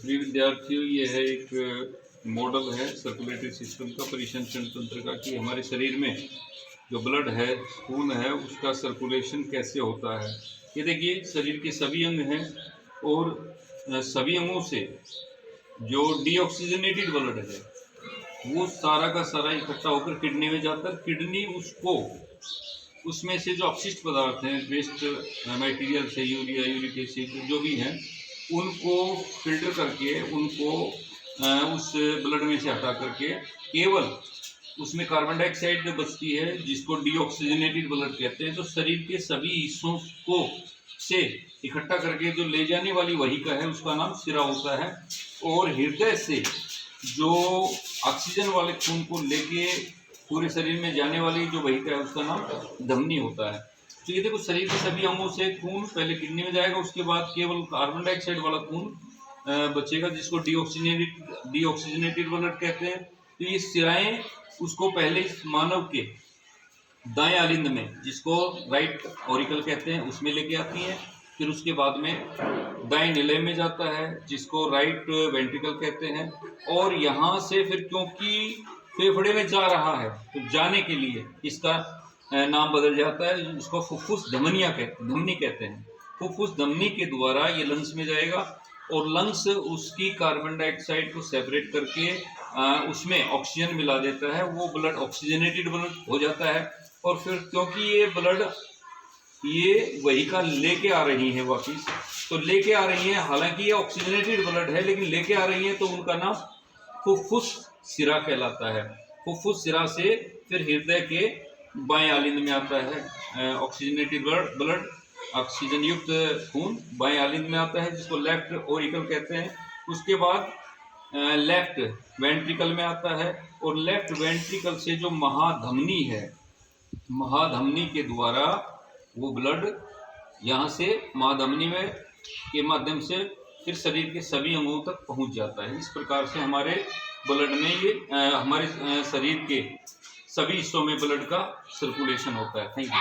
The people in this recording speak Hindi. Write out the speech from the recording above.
प्रिय विद्यार्थियों, ये है एक मॉडल है सर्कुलेटरी सिस्टम का, परिसंचरण तंत्र का, कि हमारे शरीर में जो ब्लड है, खून है, उसका सर्कुलेशन कैसे होता है। ये देखिए, शरीर के सभी अंग हैं और सभी अंगों से जो डीऑक्सीजनेटेड ब्लड है वो सारा का सारा इकट्ठा होकर किडनी में जाता है। किडनी उसको, उसमें से जो अपशिष्ट पदार्थ हैं, वेस्ट मटेरियल से, यूरिया, यूरिक एसिड जो भी हैं, उनको फिल्टर करके उनको उस ब्लड में से हटा करके केवल उसमें कार्बन डाइऑक्साइड जो बचती है, जिसको डीऑक्सीजनेटेड ब्लड कहते हैं, तो शरीर के सभी हिस्सों को से इकट्ठा करके जो ले जाने वाली वाहिका है उसका नाम सिरा होता है। और हृदय से जो ऑक्सीजन वाले खून को लेके पूरे शरीर में जाने वाली जो वाहिका है उसका नाम धमनी होता है। तो ये देखो, शरीर के सभी अंगों से खून पहले किडनी में जाएगा, उसके बाद केवल कार्बन डाइऑक्साइड वाला खून बचेगा, जिसको डीऑक्सीजनेटेड ब्लड कहते हैं। तो ये सिराएं उसको पहले मानव के दाएं आलिंद में, जिसको राइट ऑरिकल कहते हैं, उसमें लेके आती हैं। फिर उसके बाद में दाएं निलय में जाता है, जिसको राइट वेंट्रिकल कहते हैं। और यहाँ से फिर क्योंकि फेफड़े में जा रहा है तो जाने के लिए इसका नाम बदल जाता है, जिसको फुफ्फुस धमनी कहते हैं। फुफ्फुस धमनी के द्वारा ये लंग्स में जाएगा और लंग्स उसकी कार्बन डाइऑक्साइड को सेपरेट करके उसमें ऑक्सीजन मिला देता है। वो ब्लड ऑक्सीजनेटेड ब्लड हो जाता है। और फिर क्योंकि ये ब्लड ये वहीकल लेके आ रही है वापिस, तो लेके आ रही है, हालांकि ये ऑक्सीजनेटेड ब्लड है लेकिन लेके आ रही है, तो उनका नाम फुफ्फुस सिरा कहलाता है। फुफ्फुस सिरा से फिर हृदय के बाएं आलिंद में आता है ऑक्सीजनेटेड ब्लड, ऑक्सीजन युक्त खून बाएं आलिंद में आता है, जिसको लेफ्ट ऑरिकल कहते हैं। उसके बाद लेफ्ट वेंट्रिकल में आता है और लेफ्ट वेंट्रिकल से जो महाधमनी है, महाधमनी के द्वारा वो ब्लड यहाँ से महाधमनी में के माध्यम से फिर शरीर के सभी अंगों तक पहुँच जाता है। इस प्रकार से हमारे ब्लड में ये हमारे शरीर के सभी हिस्सों में ब्लड का सर्कुलेशन होता है। Thank you.